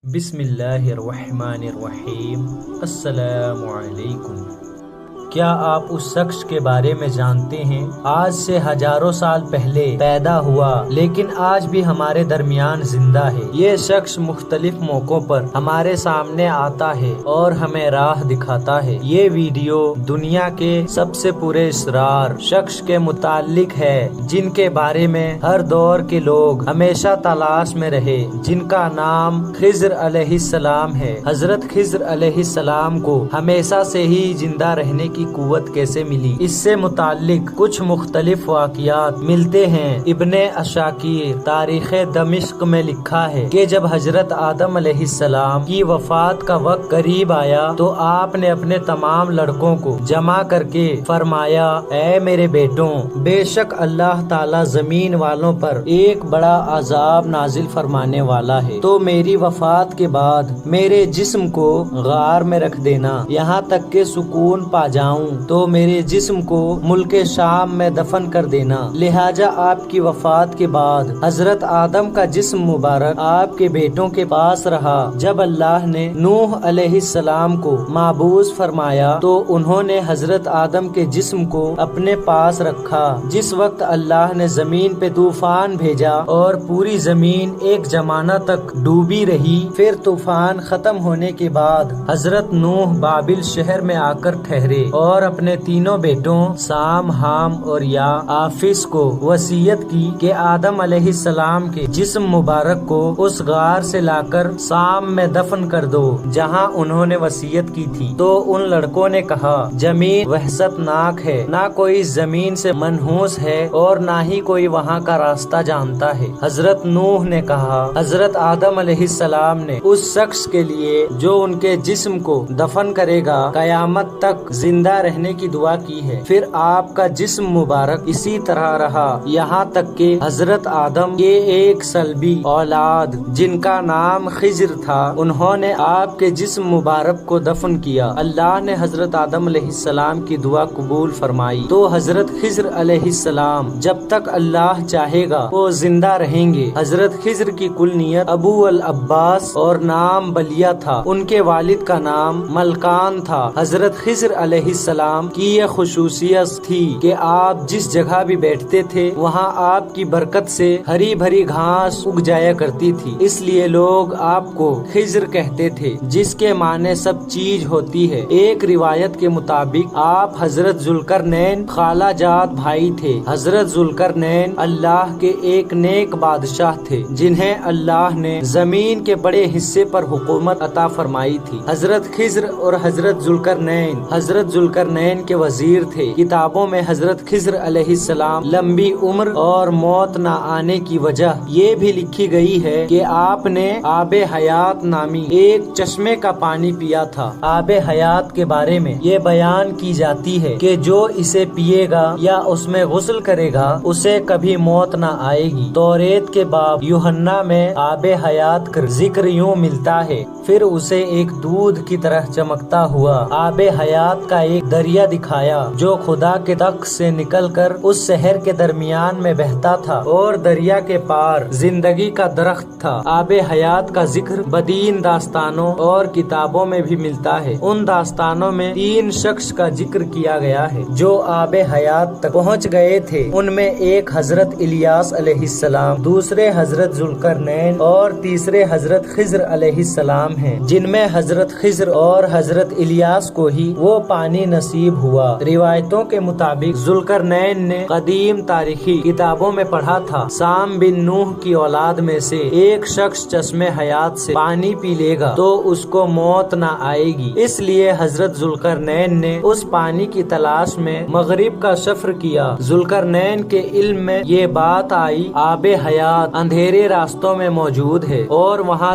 بسم اللہ الرحمن الرحیم۔ السلام علیکم۔ کیا آپ اس شخص کے بارے میں جانتے ہیں آج سے ہزاروں سال پہلے پیدا ہوا لیکن آج بھی ہمارے درمیان زندہ ہے؟ یہ شخص مختلف موقعوں پر ہمارے سامنے آتا ہے اور ہمیں راہ دکھاتا ہے۔ یہ ویڈیو دنیا کے سب سے پورے اسرار شخص کے متعلق ہے جن کے بارے میں ہر دور کے لوگ ہمیشہ تلاش میں رہے، جن کا نام خضر علیہ السلام ہے۔ حضرت خضر علیہ السلام کو ہمیشہ سے ہی زندہ رہنے کی قوت کیسے ملی؟ اس سے متعلق کچھ مختلف واقعات ملتے ہیں۔ ابن عساکر تاریخ دمشق میں لکھا ہے کہ جب حضرت آدم علیہ السلام کی وفات کا وقت قریب آیا تو آپ نے اپنے تمام لڑکوں کو جمع کر کے فرمایا، اے میرے بیٹوں، بے شک اللہ تعالی زمین والوں پر ایک بڑا عذاب نازل فرمانے والا ہے، تو میری وفات کے بعد میرے جسم کو غار میں رکھ دینا، یہاں تک کہ سکون پا جاؤں تو میرے جسم کو ملک شام میں دفن کر دینا۔ لہٰذا آپ کی وفات کے بعد حضرت آدم کا جسم مبارک آپ کے بیٹوں کے پاس رہا۔ جب اللہ نے نوح علیہ السلام کو مبعوث فرمایا تو انہوں نے حضرت آدم کے جسم کو اپنے پاس رکھا۔ جس وقت اللہ نے زمین پہ طوفان بھیجا اور پوری زمین ایک زمانہ تک ڈوبی رہی، پھر طوفان ختم ہونے کے بعد حضرت نوح بابل شہر میں آ کر ٹھہرے اور اپنے تینوں بیٹوں سام، حام اور یافس کو وصیت کی کہ آدم علیہ السلام کے جسم مبارک کو اس غار سے لا کر سام میں دفن کر دو جہاں انہوں نے وصیت کی تھی۔ تو ان لڑکوں نے کہا، زمین وحشت ناک ہے، نہ کوئی زمین سے منحوس ہے اور نہ ہی کوئی وہاں کا راستہ جانتا ہے۔ حضرت نوح نے کہا، حضرت آدم علیہ السلام نے اس شخص کے لیے جو ان کے جسم کو دفن کرے گا قیامت تک زندہ رہنے کی دعا کی ہے۔ پھر آپ کا جسم مبارک اسی طرح رہا یہاں تک کہ حضرت آدم کے ایک صلبی اولاد جن کا نام خضر تھا، انہوں نے آپ کے جسم مبارک کو دفن کیا۔ اللہ نے حضرت آدم علیہ السلام کی دعا قبول فرمائی تو حضرت خضر علیہ السلام جب تک اللہ چاہے گا وہ زندہ رہیں گے۔ حضرت خضر کی کلنیت ابو العباس اور نام بلیہ تھا، ان کے والد کا نام ملکان تھا۔ حضرت خضر علیہ السلام کی یہ خصوصیت تھی کہ آپ جس جگہ بھی بیٹھتے تھے وہاں آپ کی برکت سے ہری بھری گھاس اگ جایا کرتی تھی، اس لیے لوگ آپ کو خضر کہتے تھے جس کے معنی سب چیز ہوتی ہے۔ ایک روایت کے مطابق آپ حضرت ذوالقرنین خالہ جات بھائی تھے۔ حضرت ذوالقرنین اللہ کے ایک نیک بادشاہ تھے جنہیں اللہ نے زمین کے بڑے حصے پر حکومت عطا فرمائی تھی۔ حضرت خضر اور حضرت ذوالقرنین کے وزیر تھے۔ کتابوں میں حضرت خضر علیہ السلام لمبی عمر اور موت نہ آنے کی وجہ یہ بھی لکھی گئی ہے کہ آپ نے آب حیات نامی ایک چشمے کا پانی پیا تھا۔ آب حیات کے بارے میں یہ بیان کی جاتی ہے کہ جو اسے پیے گا یا اس میں غسل کرے گا اسے کبھی موت نہ آئے گی۔ توریت کے باب یوحنا میں آب حیات کا ذکر یوں ملتا ہے، پھر اسے ایک دودھ کی طرح چمکتا ہوا آب حیات کا ایک دریا دکھایا جو خدا کے تخت سے نکل کر اس شہر کے درمیان میں بہتا تھا اور دریا کے پار زندگی کا درخت تھا۔ آب حیات کا ذکر بدین داستانوں اور کتابوں میں بھی ملتا ہے۔ ان داستانوں میں 3 شخص کا ذکر کیا گیا ہے جو آب حیات تک پہنچ گئے تھے، ان میں ایک حضرت الیاس علیہ السلام، دوسرے حضرت ذوالقرنین اور تیسرے حضرت خضر علیہ السلام ہیں، جن میں حضرت خضر اور حضرت الیاس کو ہی وہ پانی نصیب ہوا۔ روایتوں کے مطابق ذوالقرنین نے قدیم تاریخی کتابوں میں پڑھا تھا، سام بن نوح کی اولاد میں سے ایک شخص چشمے حیات سے پانی پی لے گا تو اس کو موت نہ آئے گی، اس لیے حضرت ذوالقرنین نے اس پانی کی تلاش میں مغرب کا سفر کیا۔ ذوالقرنین کے علم میں یہ بات آئی، آب حیات اندھیرے راستوں میں موجود ہے اور وہاں